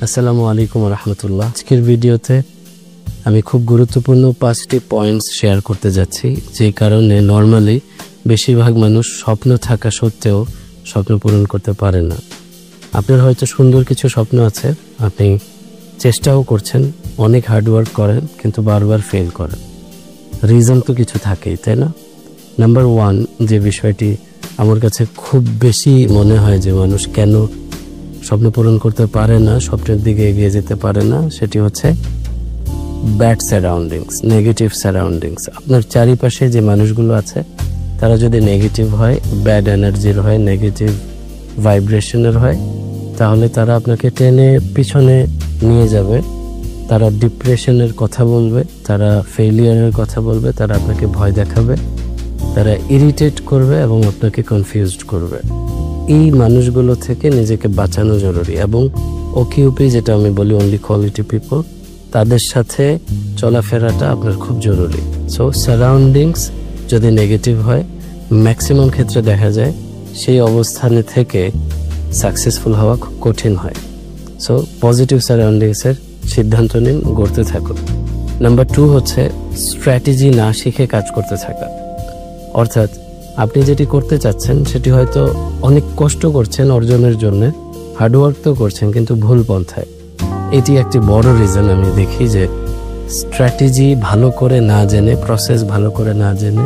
আসসালামু আলাইকুম রাহমাতুল্লাহ। আজকের ভিডিওতে আমি খুব গুরুত্বপূর্ণ 5টি পয়েন্টস শেয়ার করতে যাচ্ছি, যে কারণে নর্মালি বেশিরভাগ মানুষ স্বপ্ন থাকা সত্ত্বেও স্বপ্ন পূরণ করতে পারে না। আপনার হয়তো সুন্দর কিছু স্বপ্ন আছে, আপনি চেষ্টাও করছেন, অনেক হার্ডওয়ার্ক করেন, কিন্তু বারবার ফেল করেন। রিজন তো কিছু থাকেই, তাই না? নাম্বার 1 যে বিষয়টি আমার কাছে খুব বেশি মনে হয় যে মানুষ কেন স্বপ্ন পূরণ করতে পারে না, স্বপ্নের দিকে এগিয়ে যেতে পারে না, সেটি হচ্ছে ব্যাড সারাউন্ডিংস, নেগেটিভ সারাউন্ডিংস। আপনার চারিপাশে যে মানুষগুলো আছে তারা যদি নেগেটিভ হয়, ব্যাড এনার্জির হয়, নেগেটিভ ভাইব্রেশনের হয়, তাহলে তারা আপনাকে টেনে পিছনে নিয়ে যাবে। তারা ডিপ্রেশনের কথা বলবে, তারা ফেলিয়ারের কথা বলবে, তারা আপনাকে ভয় দেখাবে, তারা ইরিটেট করবে এবং আপনাকে কনফিউজড করবে। এই মানুষগুলো থেকে নিজেকে বাঁচানো জরুরি। এবং ওকিউপি, যেটা আমি বলি অনলি কোয়ালিটি পিপল, তাদের সাথে চলাফেরাটা আপনার খুব জরুরি। সো সারাউন্ডিংস যদি নেগেটিভ হয়, ম্যাক্সিমাম ক্ষেত্রে দেখা যায় সেই অবস্থানে থেকে সাকসেসফুল হওয়া খুব কঠিন হয়। সো পজিটিভ সারাউন্ডিংসের সিদ্ধান্ত নিন, গড়তে থাকুন। নাম্বার 2 হচ্ছে স্ট্র্যাটেজি না শিখে কাজ করতে থাকা। অর্থাৎ আপনি যেটি করতে চাচ্ছেন সেটি হয়তো অনেক কষ্ট করছেন অর্জনের জন্য, হার্ডওয়ার্ক তো করছেন, কিন্তু ভুল পন্থায়। এটি একটি বড় রিজন আমি দেখি, যে স্ট্র্যাটেজি ভালো করে না জেনে, প্রসেস ভালো করে না জেনে,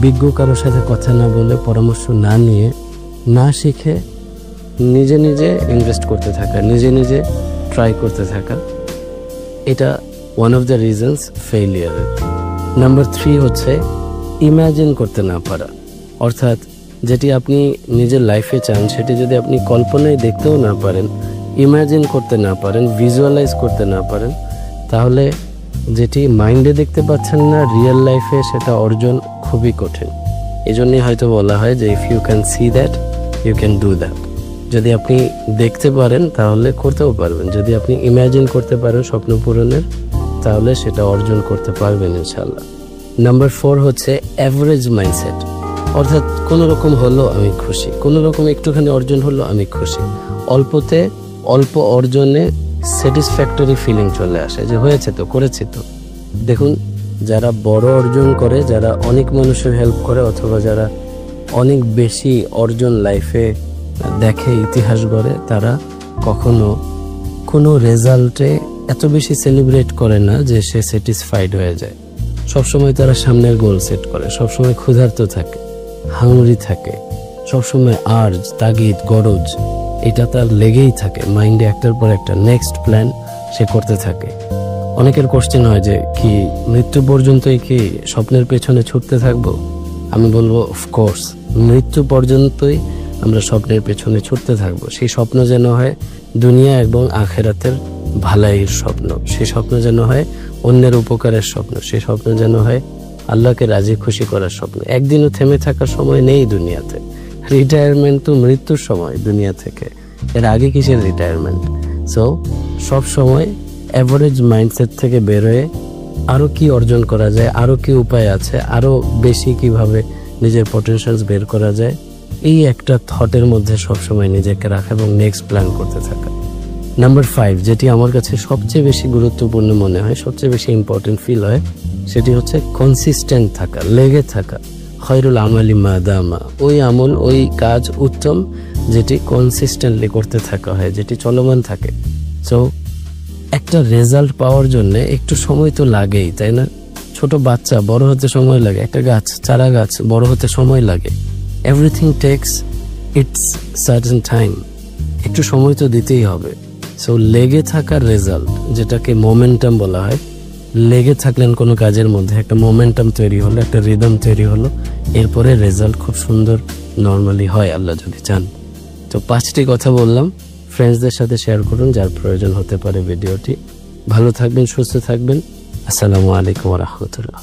বিজ্ঞ কারোর সাথে কথা না বলে, পরামর্শ না নিয়ে, না শিখে নিজে নিজে ইনভেস্ট করতে থাকা, নিজে নিজে ট্রাই করতে থাকা, এটা ওয়ান অফ দ্য রিজনস ফেইলিয়ারের। নাম্বার 3 হচ্ছে ইমাজিন করতে না পারা। অর্থাৎ যেটি আপনি নিজের লাইফে চান সেটি যদি আপনি কল্পনায় দেখতেও না পারেন, ইমাজিন করতে না পারেন, ভিজুয়ালাইজ করতে না পারেন, তাহলে যেটি মাইন্ডে দেখতে পাচ্ছেন না, রিয়েল লাইফে সেটা অর্জন খুবই কঠিন। এজন্যই হয়তো বলা হয় যে if you can see that you can do that. যদি আপনি দেখতে পারেন তাহলে করতেও পারবেন, যদি আপনি ইমাজিন করতে পারেন স্বপ্ন পূরণের, তাহলে সেটা অর্জন করতে পারবেন ইনশাল্লাহ। নাম্বার 4 হচ্ছে অ্যাভারেজ মাইন্ডসেট। অর্থাৎ কোনো রকম হলো আমি খুশি, কোনো রকম একটুখানি অর্জন হলো আমি খুশি। অল্পতে অল্প অর্জনে স্যাটিসফ্যাক্টরি ফিলিং চলে আসে, যে হয়েছে তো, করেছি তো। দেখুন, যারা বড় অর্জন করে, যারা অনেক মানুষের হেল্প করে, অথবা যারা অনেক বেশি অর্জন লাইফে দেখে, ইতিহাস গড়ে, তারা কখনো কোনো রেজাল্টে এত বেশি সেলিব্রেট করে না যে সে স্যাটিসফাইড হয়ে যায়। সবসময় তারা সামনের গোল সেট করে, সবসময় ক্ষুধার্ত থাকে, হাংরি থাকে, সবসময় আর্জ, তাগিদ, গরজ, এটা তার লেগেই থাকে মাইন্ডে, একটার পর একটা নেক্সট প্ল্যান সে করতে থাকে। অনেকের কোশ্চেন হয় যে কি মৃত্যু পর্যন্তই কি স্বপ্নের পেছনে ছুটতে থাকবো? আমি বলবো অফকোর্স, মৃত্যু পর্যন্তই আমরা স্বপ্নের পেছনে ছুটতে থাকবো। সেই স্বপ্ন যেন হয় দুনিয়া এবং আখেরাতের ভালাইয়ের স্বপ্ন, সেই স্বপ্ন যেন হয় অন্যের উপকারের স্বপ্ন, সেই স্বপ্ন যেন হয় আল্লাহকে রাজি খুশি করার স্বপ্ন। একদিনও থেমে থাকার সময় নেই দুনিয়াতে। রিটায়ারমেন্ট তো মৃত্যুর সময় দুনিয়া থেকে, এর আগে কিসের রিটায়ারমেন্ট? সো সব সময় অ্যাভারেজ মাইন্ডসেট থেকে বেরোয় আরও কি অর্জন করা যায়, আরও কি উপায় আছে, আরও বেশি কিভাবে নিজের পটেনশিয়ালস বের করা যায়, এই একটা থটের মধ্যে সবসময় নিজেকে রাখা এবং নেক্সট প্ল্যান করতে থাকা। নাম্বার 5 যেটি আমার কাছে সবচেয়ে বেশি গুরুত্বপূর্ণ মনে হয়, সবচেয়ে বেশি ইম্পর্টেন্ট ফিল হয়, সেটি হচ্ছে কনসিস্টেন্ট থাকা, লেগে থাকা। খয়রুল আমালি মা দামা, ওই আমল, ওই কাজ উত্তম যেটি কনসিস্টেন্টলি করতে থাকা হয়, যেটি চলমান থাকে। সো একটা রেজাল্ট পাওয়ার জন্য একটু সময় তো লাগেই, তাই না? ছোট বাচ্চা বড় হতে সময় লাগে, একটা গাছ, চারা গাছ বড় হতে সময় লাগে। Everything tax it's certain time, একটু সময় তো দিতেই হবে। সো লেগে থাকার রেজাল্ট, যেটাকে মোমেন্টাম বলা হয়, লেগে থাকলেন কোনো কাজের মধ্যে, একটা মোমেন্টাম তৈরি হলো, একটা রিদম তৈরি হলো, এরপরে রেজাল্ট খুব সুন্দর নর্মালি হয়, আল্লাহ যদি চান। তো 5টি কথা বললাম, ফ্রেন্ডসদের সাথে শেয়ার করুন যার প্রয়োজন হতে পারে ভিডিওটি। ভালো থাকবেন, সুস্থ থাকবেন। আসসালামু আলাইকুম ওয়া রাহমাতুল্লাহ।